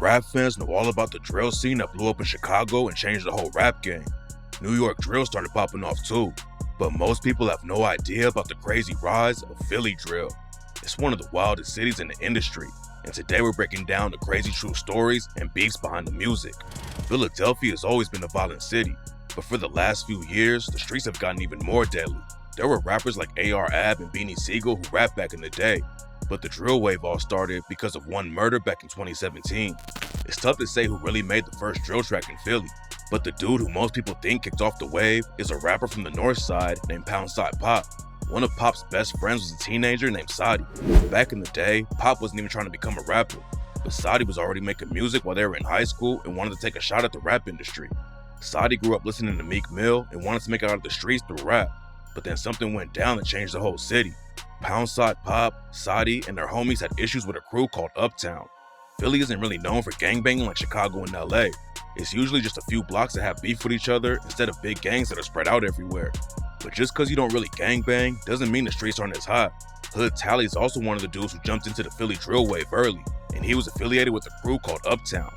Rap fans know all about the drill scene that blew up in Chicago and changed the whole rap game. New York drill started popping off too, but most people have no idea about the crazy rise of Philly drill. It's one of the wildest cities in the industry, and today we're breaking down the crazy true stories and beefs behind the music. Philadelphia has always been a violent city, but for the last few years, the streets have gotten even more deadly. There were rappers like A.R.Ab and Beanie Sigel who rapped back in the day, but the drill wave all started because of one murder back in 2017. It's tough to say who really made the first drill track in Philly, but the dude who most people think kicked off the wave is a rapper from the north side named Sai Pop. One of Pop's best friends was a teenager named Sadi. Back in the day, Pop wasn't even trying to become a rapper, but Sadi was already making music while they were in high school and wanted to take a shot at the rap industry. Sadi grew up listening to Meek Mill and wanted to make it out of the streets through rap, but then something went down that changed the whole city. Poundside Pop, Sadi, and their homies had issues with a crew called Uptown. Philly isn't really known for gangbanging like Chicago and LA. It's usually just a few blocks that have beef with each other instead of big gangs that are spread out everywhere. But just cause you don't really gangbang doesn't mean the streets aren't as hot. Hood Tally is also one of the dudes who jumped into the Philly drill wave early, and he was affiliated with a crew called Uptown.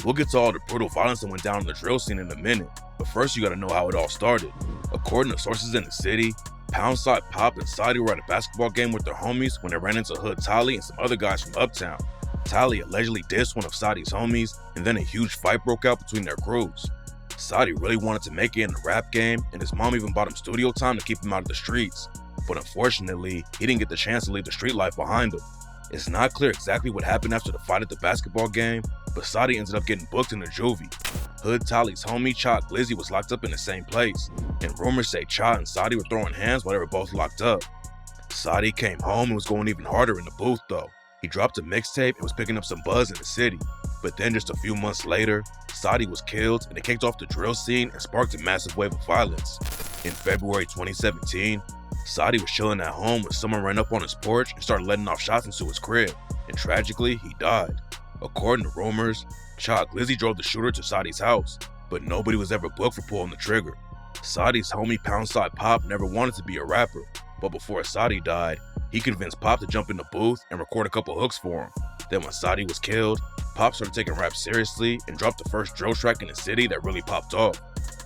We'll get to all the brutal violence that went down in the drill scene in a minute, but first you gotta know how it all started. According to sources in the city, Poundside Pop and Sadi were at a basketball game with their homies when they ran into Hood Tally and some other guys from Uptown. Tally allegedly dissed one of Sadi's homies, and then a huge fight broke out between their crews. Sadi really wanted to make it in the rap game, and his mom even bought him studio time to keep him out of the streets. But unfortunately, he didn't get the chance to leave the street life behind him. It's not clear exactly what happened after the fight at the basketball game, but Sadi ended up getting booked in the juvie. Hood Tally's homie Cha Glizzy was locked up in the same place, and rumors say Cha and Sadi were throwing hands while they were both locked up. Sadi came home and was going even harder in the booth though. He dropped a mixtape and was picking up some buzz in the city. But then just a few months later, Sadi was killed and it kicked off the drill scene and sparked a massive wave of violence. In February 2017, Sadi was chilling at home when someone ran up on his porch and started letting off shots into his crib, and tragically, he died. According to rumors, Cha Glizzy drove the shooter to Sadi's house, but nobody was ever booked for pulling the trigger. Sadi's homie Poundside Pop never wanted to be a rapper, but before Sadi died, he convinced Pop to jump in the booth and record a couple hooks for him. Then when Sadi was killed, Pop started taking rap seriously and dropped the first drill track in the city that really popped off.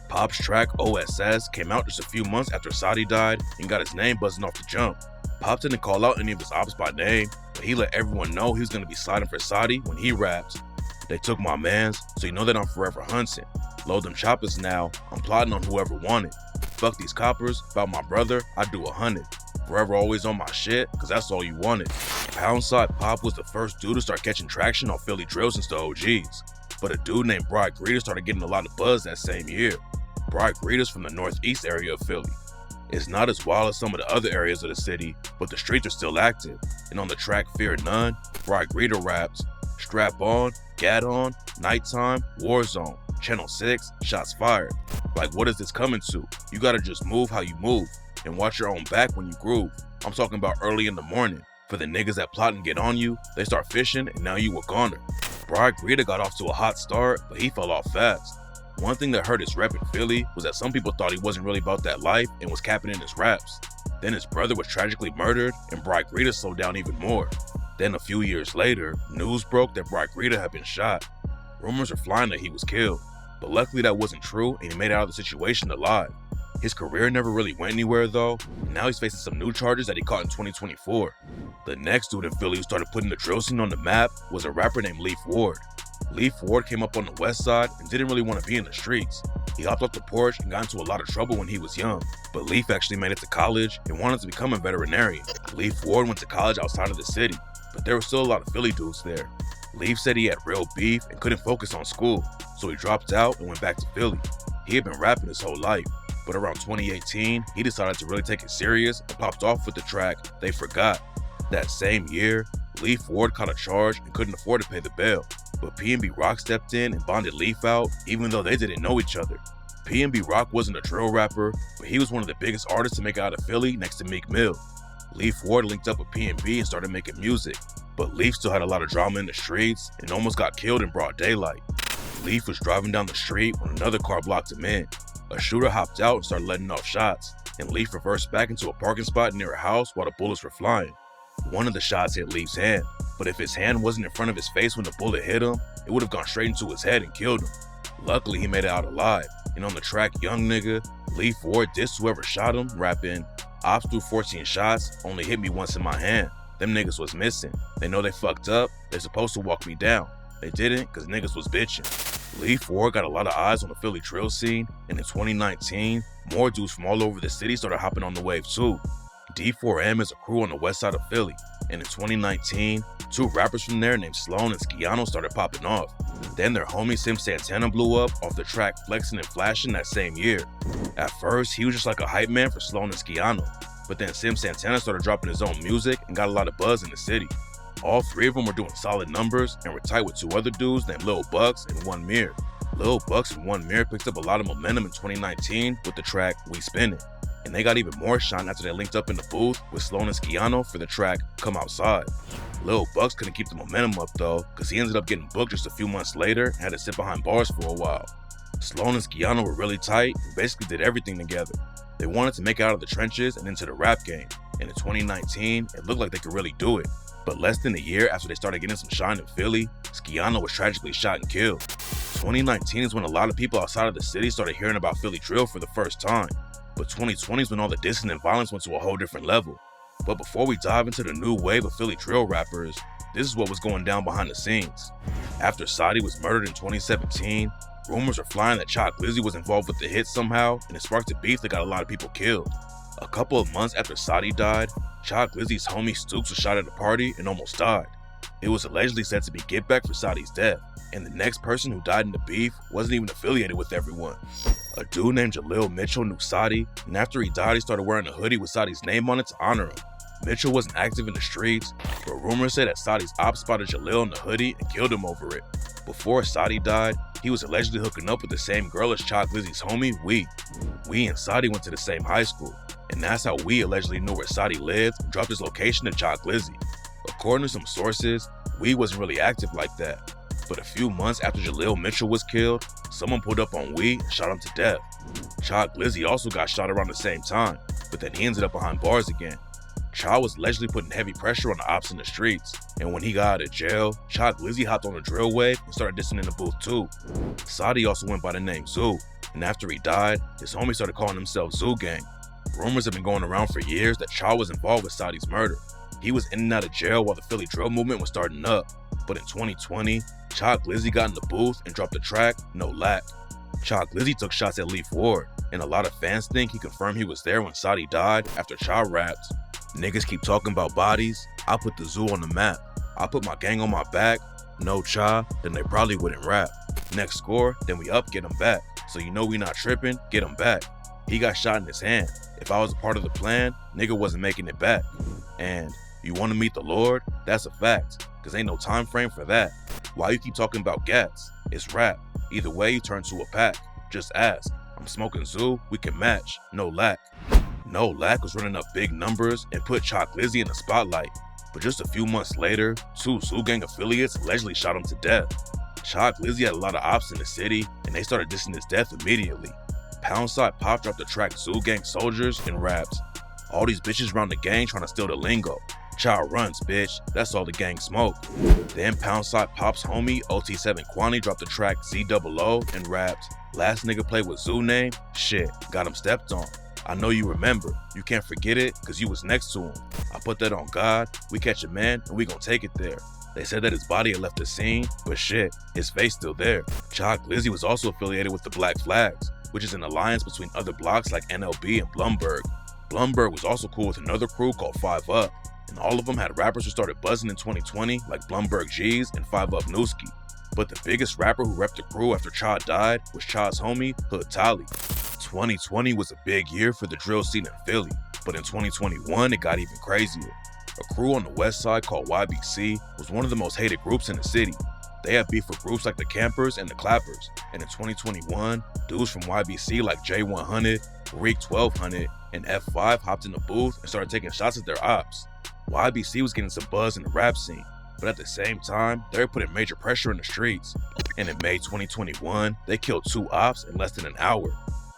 Pop's track OSS came out just a few months after Sadi died and got his name buzzing off the jump. Pop didn't call out any of his ops by name, but he let everyone know he was going to be sliding for Sadi when he rapped. They took my mans, so you know that I'm forever hunting. Load them choppers now, I'm plotting on whoever wanted. Fuck these coppers, about my brother, I do 100. Forever always on my shit, cause that's all you wanted. Poundside Pop was the first dude to start catching traction on Philly drill since the OGs. But a dude named Bri Greer started getting a lot of buzz that same year. Bri Greer's from the northeast area of Philly. It's not as wild as some of the other areas of the city, but the streets are still active. And on the track Fear None, Bri Greer raps, strap on, gat on, nighttime, war zone, channel 6, shots fired. Like what is this coming to? You gotta just move how you move, and watch your own back when you groove. I'm talking about early in the morning. For the niggas that plot and get on you, they start fishing and now you a goner. Bri Greer got off to a hot start, but he fell off fast. One thing that hurt his rep in Philly was that some people thought he wasn't really about that life and was capping in his raps. Then his brother was tragically murdered and Bri Greer slowed down even more. Then a few years later, news broke that Bri Greer had been shot. Rumors are flying that he was killed, but luckily that wasn't true and he made it out of the situation alive. His career never really went anywhere though, and now he's facing some new charges that he caught in 2024. The next dude in Philly who started putting the drill scene on the map was a rapper named Leaf Ward. Leaf Ward came up on the west side and didn't really want to be in the streets. He hopped off the porch and got into a lot of trouble when he was young, but Leaf actually made it to college and wanted to become a veterinarian. Leaf Ward went to college outside of the city, but there were still a lot of Philly dudes there. Leaf said he had real beef and couldn't focus on school, so he dropped out and went back to Philly. He had been rapping his whole life, but around 2018, he decided to really take it serious and popped off with the track They Forgot. That same year, Leaf Ward caught a charge and couldn't afford to pay the bail, but P&B Rock stepped in and bonded Leaf out even though they didn't know each other. P&B Rock wasn't a drill rapper, but he was one of the biggest artists to make it out of Philly next to Meek Mill. Leaf Ward linked up with P&B and started making music, but Leaf still had a lot of drama in the streets and almost got killed in broad daylight. Leaf was driving down the street when another car blocked him in. A shooter hopped out and started letting off shots, and Leaf reversed back into a parking spot near a house while the bullets were flying. One of the shots hit Leaf's hand, but if his hand wasn't in front of his face when the bullet hit him, it would have gone straight into his head and killed him. Luckily, he made it out alive, and on the track Young Nigga, Lee Ford dissed whoever shot him, rapping, "Ops threw 14 shots, only hit me once in my hand. Them niggas was missing. They know they fucked up, they supposed to walk me down. They didn't, cause niggas was bitching." Lee Ford got a lot of eyes on the Philly drill scene, and in 2019, more dudes from all over the city started hopping on the wave too. D4M is a crew on the west side of Philly, and in 2019, two rappers from there named Sloan and Skiano started popping off. Then their homie Sim Santana blew up off the track Flexin' and Flashin' that same year. At first, he was just like a hype man for Sloan and Skiano, but then Sim Santana started dropping his own music and got a lot of buzz in the city. All three of them were doing solid numbers and were tight with two other dudes named Lil Bucks and One Mirror. Lil Bucks and One Mirror picked up a lot of momentum in 2019 with the track We Spinnin', and they got even more shine after they linked up in the booth with Sloan and Skiano for the track Come Outside. Lil Bucks couldn't keep the momentum up though, cause he ended up getting booked just a few months later and had to sit behind bars for a while. Sloan and Skiano were really tight and basically did everything together. They wanted to make it out of the trenches and into the rap game, and in 2019, it looked like they could really do it. But less than a year after they started getting some shine in Philly, Skiano was tragically shot and killed. 2019 is when a lot of people outside of the city started hearing about Philly drill for the first time, but 2020 is when all the dissing and violence went to a whole different level. But before we dive into the new wave of Philly drill rappers, this is what was going down behind the scenes. After Sai was murdered in 2017, rumors are flying that Chiraq was involved with the hit somehow, and it sparked a beef that got a lot of people killed. A couple of months after Sai died, Chiraq's homie Stooks was shot at a party and almost died. It was allegedly said to be get back for Sadi's death, and the next person who died in the beef wasn't even affiliated with everyone. A dude named Jalil Mitchell knew Sadi, and after he died, he started wearing a hoodie with Sadi's name on it to honor him. Mitchell wasn't active in the streets, but rumors say that Sadi's ops spotted Jalil in the hoodie and killed him over it. Before Sadi died, he was allegedly hooking up with the same girl as Chiraq's homie, Wee. Wee and Sadi went to the same high school, and that's how Wee allegedly knew where Sadi lived and dropped his location to Chiraq. According to some sources, Wee wasn't really active like that, but a few months after Jalil Mitchell was killed, someone pulled up on Wee and shot him to death. Chiraq also got shot around the same time, but then he ended up behind bars again. Cha was allegedly putting heavy pressure on the ops in the streets, and when he got out of jail, Chiraq hopped on the drill wave and started dissing in the booth too. Sadi also went by the name Zoo, and after he died, his homie started calling himself Zoo Gang. Rumors have been going around for years that Cha was involved with Sadi's murder. He was in and out of jail while the Philly drill movement was starting up, but in 2020, Chiraq got in the booth and dropped the track No Lack. Chiraq took shots at Lee Ford, and a lot of fans think he confirmed he was there when Sadi died after Cha rapped, "Niggas keep talking about bodies, I put the zoo on the map. I put my gang on my back, no Cha, then they probably wouldn't rap. Next score, then we up, get him back. So you know we not tripping, get him back. He got shot in his hand. If I was a part of the plan, nigga wasn't making it back. And you want to meet the Lord? That's a fact, cause ain't no time frame for that. Why you keep talking about gats? It's rap. Either way, you turn to a pack. Just ask. I'm smoking Zoo, we can match, No Lack." No Lack was running up big numbers and put Chiraq in the spotlight, but just a few months later, two Zoo Gang affiliates allegedly shot him to death. Chiraq had a lot of ops in the city, and they started dissing his death immediately. Sai Pop dropped the track Zoo Gang Soldiers and rapped, "All these bitches round the gang trying to steal the lingo. Cha runs, bitch, that's all the gang smoke." Then Sai Pop's homie OT7 Kwani dropped the track ZOO and rapped, "Last nigga played with Zoo name? Shit, got him stepped on. I know you remember, you can't forget it cause you was next to him. I put that on God, we catch a man and we gon' take it there." They said that his body had left the scene, but shit, his face still there. Chiraq was also affiliated with the Black Flags, which is an alliance between other blocks like NLB and Blumberg. Blumberg was also cool with another crew called 5 Up, and all of them had rappers who started buzzing in 2020 like Blumberg G's and 5 Up Newski. But the biggest rapper who repped the crew after Cha died was Cha's homie, Hood Tally. 2020 was a big year for the drill scene in Philly, but in 2021 it got even crazier. A crew on the west side called YBC was one of the most hated groups in the city. They had beef with groups like the Campers and the Clappers, and in 2021, dudes from YBC like J100, Reek 1200, and F5 hopped in the booth and started taking shots at their ops. YBC was getting some buzz in the rap scene, but at the same time, they were putting major pressure in the streets. And in May 2021, they killed 2 ops in less than an hour.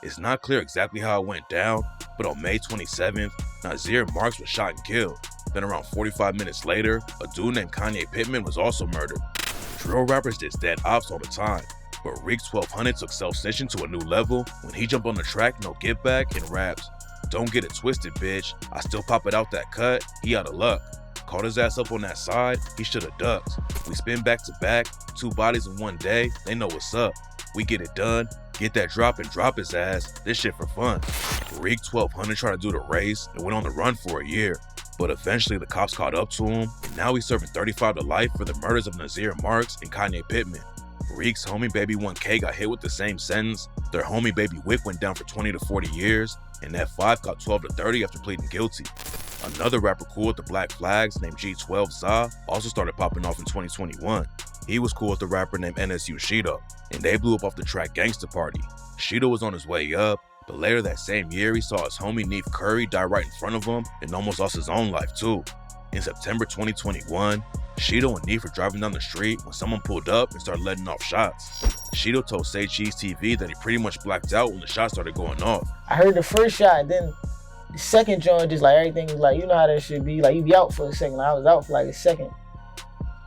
It's not clear exactly how it went down, but on May 27th, Nazir Marks was shot and killed. Then around 45 minutes later, a dude named Kanye Pittman was also murdered. Drill rappers diss dead ops all the time, but Reek 1200 took self-snitching to a new level when he jumped on the track No Get Back and raps, "Don't get it twisted, bitch. I still pop it out that cut. He out of luck. Caught his ass up on that side. He shoulda ducked. We spin back to back, 2 bodies in 1 day. They know what's up. We get it done. Get that drop and drop his ass. This shit for fun." Reek 1200 tried to do the race and went on the run for a year, but eventually the cops caught up to him, and now he's serving 35 to life for the murders of Nazir Marks and Kanye Pittman. Reek's homie Baby 1K got hit with the same sentence. Their homie Baby Wick went down for 20 to 40 years, and F5 got 12 to 30 after pleading guilty. Another rapper cool with the Black Flags named G12 Za also started popping off in 2021. He was cool with the rapper named NSU Shido, and they blew up off the track Gangsta Party. Shido was on his way up, but later that same year he saw his homie Neef Curry die right in front of him and almost lost his own life too. In September 2021, Shido and Neef were driving down the street when someone pulled up and started letting off shots. Shido told Say Cheese TV that he pretty much blacked out when the shots started going off. I heard the first shot, then the second joint, just like everything was like, you know how that should be. Like, you be out for a second. I was out for like a second.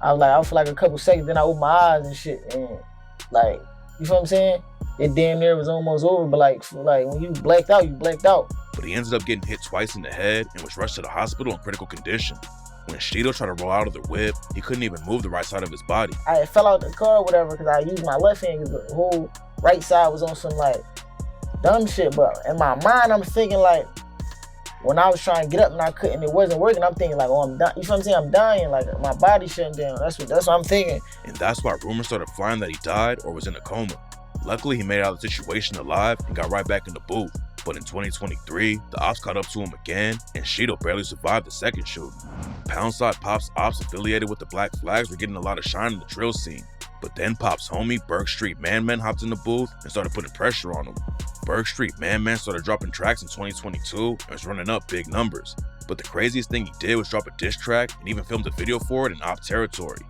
I was like out for like a couple seconds, then I opened my eyes and shit. And like, you feel what I'm saying? It damn near was almost over, but like when you blacked out, you blacked out. But he ended up getting hit twice in the head and was rushed to the hospital in critical condition. When Shido tried to roll out of the whip, he couldn't even move the right side of his body. I fell out the car or whatever because I used my left hand because the whole right side was on some like dumb shit. But in my mind, I'm thinking like, when I was trying to get up and I couldn't, it wasn't working, I'm thinking like, oh, I'm dying. You feel what I'm saying? I'm dying, like my body's shutting down. That's what I'm thinking. And that's why rumors started flying that he died or was in a coma. Luckily, he made it out of the situation alive and got right back in the booth. But in 2023, the ops caught up to him again, and Shido barely survived the second shooting. Poundside Pop's ops affiliated with the Black Flags were getting a lot of shine in the drill scene. But then Pop's homie, Berg Street Man Man, hopped in the booth and started putting pressure on him. Berg Street Man Man started dropping tracks in 2022 and was running up big numbers. But the craziest thing he did was drop a diss track and even filmed a video for it in op territory.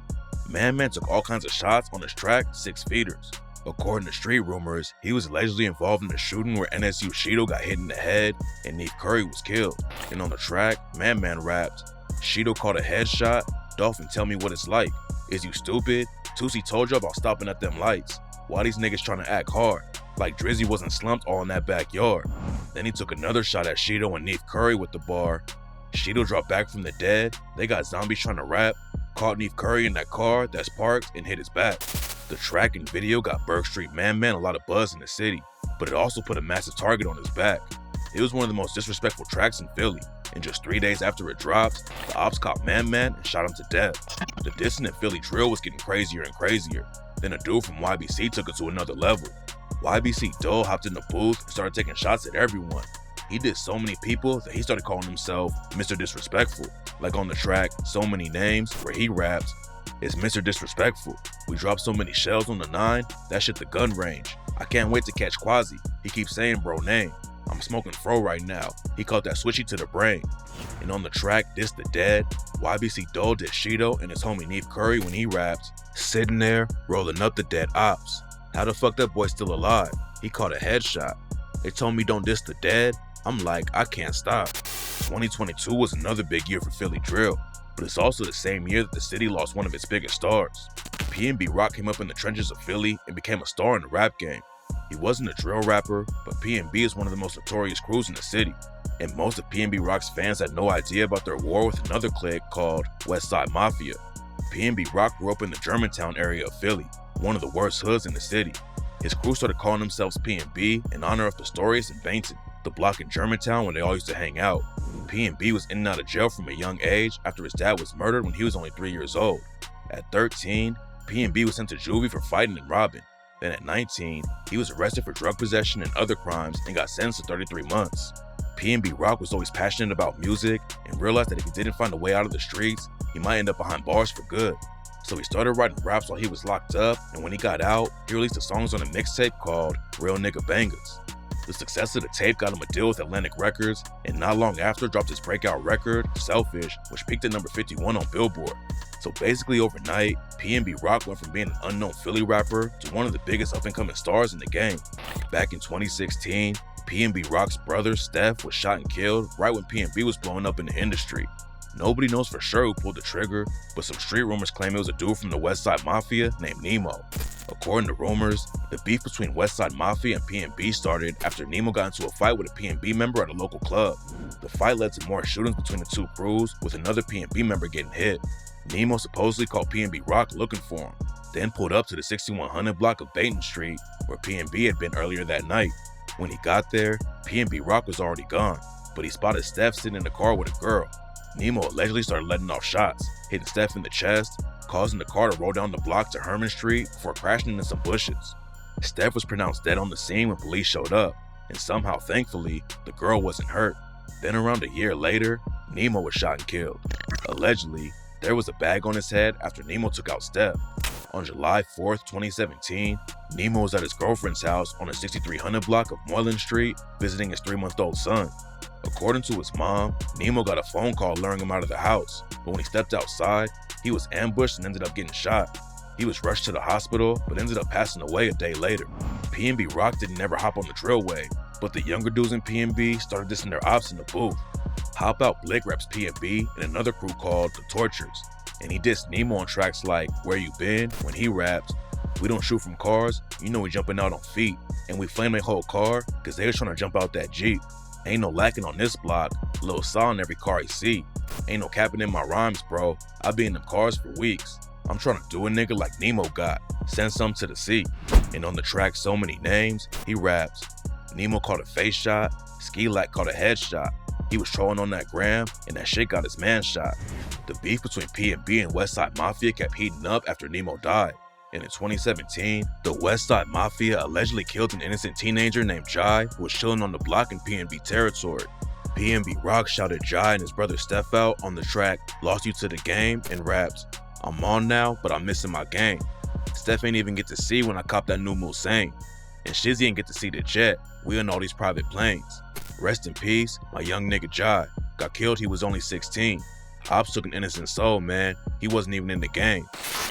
Man Man took all kinds of shots on his track, 6 feeders. According to street rumors, he was allegedly involved in a shooting where NSU Shido got hit in the head and Neef Curry was killed. And on the track, Man Man rapped, "Shido caught a headshot, Dolphin tell me what it's like. Is you stupid? Tusi told you about stopping at them lights. Why these niggas trying to act hard? Like Drizzy wasn't slumped all in that backyard." Then he took another shot at Shido and Neef Curry with the bar, "Shido dropped back from the dead, they got zombies trying to rap, caught Neef Curry in that car that's parked and hit his back." The track and video got Berg Street Man Man a lot of buzz in the city, but it also put a massive target on his back. It was one of the most disrespectful tracks in Philly, and just 3 days after it dropped, the ops caught Man Man and shot him to death. The dissonant Philly drill was getting crazier and crazier. Then a dude from YBC took it to another level. YBC Doe hopped in the booth and started taking shots at everyone. He did so many people that he started calling himself Mr. Disrespectful. Like on the track So Many Names, where he raps, "It's Mr. Disrespectful. We dropped so many shells on the 9, that shit the gun range. I can't wait to catch Quasi. He keeps saying bro name. I'm smoking fro right now. He caught that switchy to the brain." And on the track This the Dead, YBC Doe did Shido and his homie Neef Curry when he raps, "Sitting there, rolling up the dead ops. How the fuck that boy still alive? He caught a headshot. They told me don't diss the dead. I'm like, I can't stop." 2022 was another big year for Philly drill, but it's also the same year that the city lost one of its biggest stars. P&B Rock came up in the trenches of Philly and became a star in the rap game. He wasn't a drill rapper, but P&B is one of the most notorious crews in the city, and most of P&B Rock's fans had no idea about their war with another clique called Westside Mafia. P&B Rock grew up in the Germantown area of Philly, one of the worst hoods in the city. His crew started calling themselves P&B in honor of Pistorius and Bainton, the block in Germantown where they all used to hang out. P&B was in and out of jail from a young age after his dad was murdered when he was only 3 years old. At 13, P&B was sent to juvie for fighting and robbing. Then at 19, he was arrested for drug possession and other crimes and got sentenced to 33 months. P&B Rock was always passionate about music and realized that if he didn't find a way out of the streets, he might end up behind bars for good. So he started writing raps while he was locked up, and when he got out, he released the songs on a mixtape called Real Nigga Bangers. The success of the tape got him a deal with Atlantic Records, and not long after dropped his breakout record, Selfish, which peaked at number 51 on Billboard. So basically overnight, P&B Rock went from being an unknown Philly rapper to one of the biggest up-and-coming stars in the game. Back in 2016, P&B Rock's brother, Steph, was shot and killed right when P&B was blowing up in the industry. Nobody knows for sure who pulled the trigger, but some street rumors claim it was a dude from the Westside Mafia named Nemo. According to rumors, the beef between Westside Mafia and P&B started after Nemo got into a fight with a P&B member at a local club. The fight led to more shootings between the two crews, with another P&B member getting hit. Nemo supposedly called P&B Rock looking for him, then pulled up to the 6100 block of Baton Street, where P&B had been earlier that night. When he got there, P&B Rock was already gone, but he spotted Steph sitting in the car with a girl. Nemo allegedly started letting off shots, hitting Steph in the chest, causing the car to roll down the block to Herman Street before crashing into some bushes. Steph was pronounced dead on the scene when police showed up, and somehow, thankfully, the girl wasn't hurt. Then around a year later, Nemo was shot and killed. Allegedly, there was a bag on his head after Nemo took out Steph. On July 4th, 2017, Nemo was at his girlfriend's house on the 6300 block of Moreland Street visiting his 3-month-old son. According to his mom, Nemo got a phone call luring him out of the house, but when he stepped outside, he was ambushed and ended up getting shot. He was rushed to the hospital, but ended up passing away a day later. P&B Rock didn't ever hop on the drill wave, but the younger dudes in P&B started dissing their ops in the booth. Hop Out Blick reps P&B and another crew called The Tortures, and he dissed Nemo on tracks like Where You Been when he rapped, "We don't shoot from cars, you know we jumping out on feet, and we flame their whole car cause they was trying to jump out that Jeep. Ain't no lacking on this block, Lil Saw in every car he see. Ain't no capping in my rhymes, bro, I be in them cars for weeks. I'm trying to do a nigga like Nemo got, send some to the sea." And on the track So Many Names, he raps, "Nemo caught a face shot, Ski Lack caught a headshot. He was trolling on that gram, and that shit got his man shot." The beef between P&B and Westside Mafia kept heating up after Nemo died. And in 2017, the Westside Mafia allegedly killed an innocent teenager named Jai who was chilling on the block in P&B territory. P&B Rock shouted Jai and his brother Steph out on the track Lost You to the Game and raps, "I'm on now, but I'm missing my game. Steph ain't even get to see when I cop that new Mulsanne. And Shizzy ain't get to see the jet, we in all these private planes. Rest in peace, my young nigga Jai. Got killed, he was only 16. Ops took an innocent soul, man. He wasn't even in the game."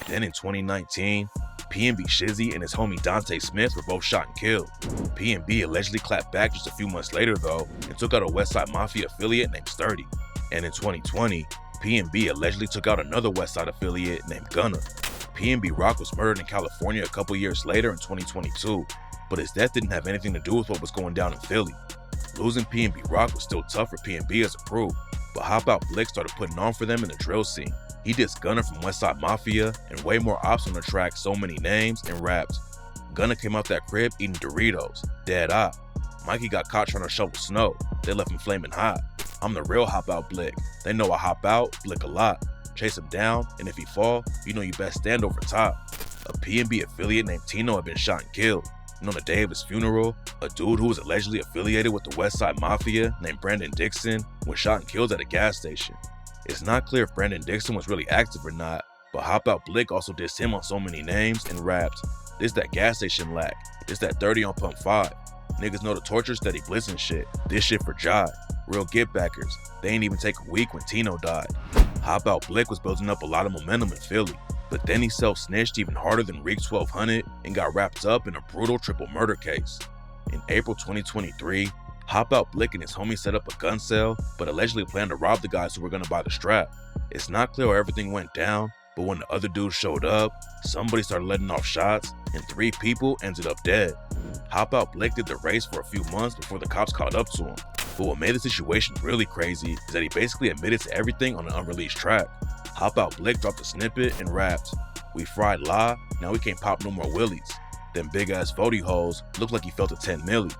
Then in 2019, P&B Shizzy and his homie Dante Smith were both shot and killed. P&B allegedly clapped back just a few months later though, and took out a Westside Mafia affiliate named Sturdy. And in 2020, P&B allegedly took out another Westside affiliate named Gunna. P&B Rock was murdered in California a couple years later in 2022, but his death didn't have anything to do with what was going down in Philly. Losing P&B Rock was still tough for P&B as a crew, but Hop Out Blick started putting on for them in the drill scene. He dissed Gunna from Westside Mafia and way more ops on the track So Many Names and raps. Gunna came out that crib eating Doritos, dead eye. Mikey got caught trying to shovel snow, they left him flaming hot. I'm the real Hop Out Blick, they know I hop out, blick a lot. Chase him down, and if he fall, you know you best stand over top. A P&B affiliate named Tino had been shot and killed. And on the day of his funeral, a dude who was allegedly affiliated with the Westside Mafia named Brandon Dixon was shot and killed at a gas station. It's not clear if Brandon Dixon was really active or not, but Hop Out Blick also dissed him on So Many Names and rapped, "This that gas station lack, this that 30 on pump 5. Niggas know the torture steady blitzing shit, this shit for Jai. Real get backers, they ain't even take a week when Tino died." Hop Out Blick was building up a lot of momentum in Philly, but then he self-snitched even harder than Reek 1200 and got wrapped up in a brutal triple murder case. In April 2023, Hop Out Blick and his homies set up a gun sale, but allegedly planned to rob the guys who were gonna buy the strap. It's not clear how everything went down, but when the other dudes showed up, somebody started letting off shots, and 3 people ended up dead. Hop Out Blick did the race for a few months before the cops caught up to him. But what made the situation really crazy is that he basically admitted to everything on an unreleased track. Hop Out Blick dropped a snippet and rapped, "We fried La, now we can't pop no more willies. Them big ass 40 hoes look like he felt a 10 milli.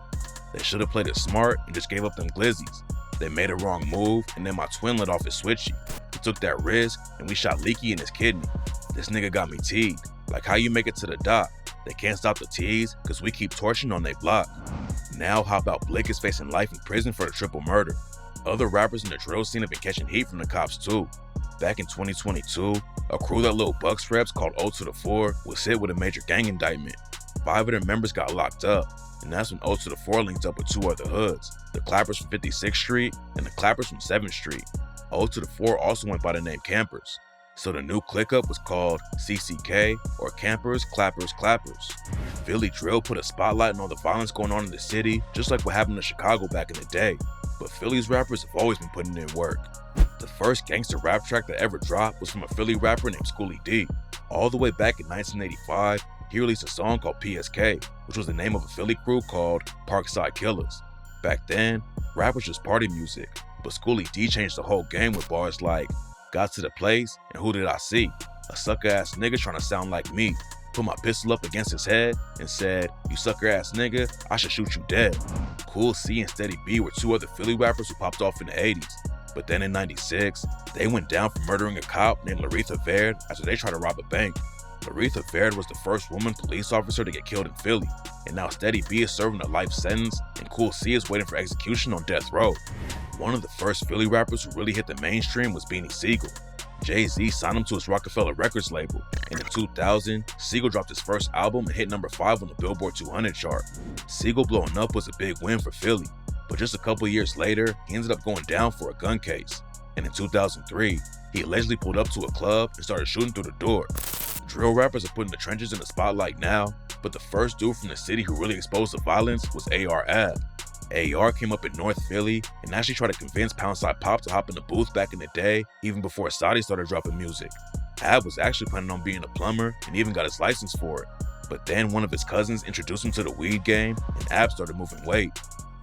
They should have played it smart and just gave up them glizzies. They made a wrong move and then my twin let off his switchy. He took that risk and we shot Leaky in his kidney. This nigga got me teed. Like how you make it to the dock. They can't stop the tease cause we keep torching on they block." Now Hop Out Blick is facing life in prison for the triple murder. Other rappers in the drill scene have been catching heat from the cops too. Back in 2022, a crew that Lil Bucks reps called O to the 4 was hit with a major gang indictment. 5 of their members got locked up, and that's when O to the 4 linked up with 2 other hoods, the Clappers from 56th Street and the Clappers from 7th Street. O to the 4 also went by the name Campers. So the new click up was called CCK, or Campers, Clappers, Clappers. Philly drill put a spotlight on all the violence going on in the city, just like what happened in Chicago back in the day. But Philly's rappers have always been putting in work. The first gangster rap track that ever dropped was from a Philly rapper named Schooly D. All the way back in 1985, he released a song called PSK, which was the name of a Philly crew called Parkside Killers. Back then, rap was just party music, but Schooly D changed the whole game with bars like, got to the place, and who did I see? A sucker ass nigga trying to sound like me. Put my pistol up against his head and said, you sucker ass nigga, I should shoot you dead. Cool C and Steady B were two other Philly rappers who popped off in the 80s. But then in 96, they went down for murdering a cop named Laretha Baird after they tried to rob a bank. Laretha Baird was the first woman police officer to get killed in Philly, and now Steady B is serving a life sentence, and Cool C is waiting for execution on death row. One of the first Philly rappers who really hit the mainstream was Beanie Sigel. Jay-Z signed him to his Rockefeller Records label, and in 2000, Sigel dropped his first album and hit number 5 on the Billboard 200 chart. Sigel blowing up was a big win for Philly, but just a couple years later, he ended up going down for a gun case. And in 2003, he allegedly pulled up to a club and started shooting through the door. Drill rappers are putting the trenches in the spotlight now, but the first dude from the city who really exposed the violence was AR-Ab. AR came up in North Philly and actually tried to convince Sai Pop to hop in the booth back in the day, even before Saudi started dropping music. Ab was actually planning on being a plumber and even got his license for it. But then one of his cousins introduced him to the weed game and Ab started moving weight.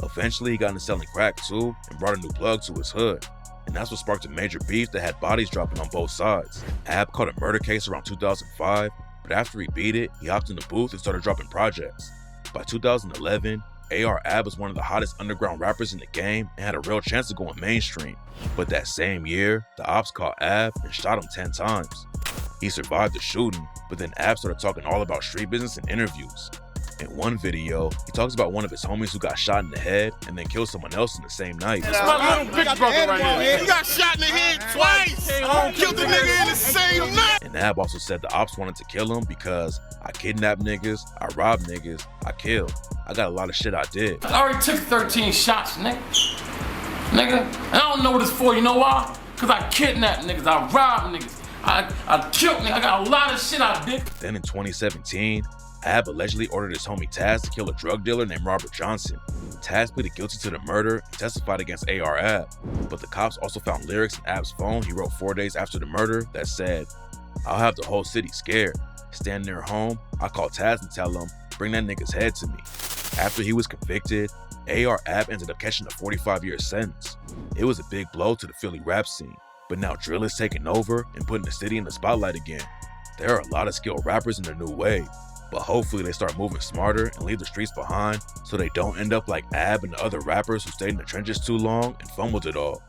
Eventually he got into selling crack too and brought a new plug to his hood. And that's what sparked a major beef that had bodies dropping on both sides. Ab caught a murder case around 2005, but after he beat it, he hopped in the booth and started dropping projects. By 2011, AR-Ab was one of the hottest underground rappers in the game and had a real chance of going mainstream. But that same year, the ops caught Ab and shot him 10 times. He survived the shooting, but then Ab started talking all about street business in interviews. In one video, he talks about one of his homies who got shot in the head and then killed someone else in the same night. That's my little big brother right here. He got shot in the head twice. Killed the nigga in the same night. And Ab also said the ops wanted to kill him because I kidnapped niggas, I robbed niggas, I killed. I got a lot of shit I did. I already took 13 shots, nigga. I don't know what it's for, you know why? Cause I kidnapped niggas, I robbed niggas, I killed niggas, I got a lot of shit I did. Then in 2017, Ab allegedly ordered his homie Taz to kill a drug dealer named Robert Johnson. Taz pleaded guilty to the murder and testified against AR-Ab, but the cops also found lyrics in Ab's phone he wrote 4 days after the murder that said, I'll have the whole city scared. Stand near home, I call Taz and tell him, bring that nigga's head to me. After he was convicted, AR-Ab ended up catching a 45-year sentence. It was a big blow to the Philly rap scene, but now drill is taking over and putting the city in the spotlight again. There are a lot of skilled rappers in the new wave, but hopefully they start moving smarter and leave the streets behind so they don't end up like Ab and the other rappers who stayed in the trenches too long and fumbled it all.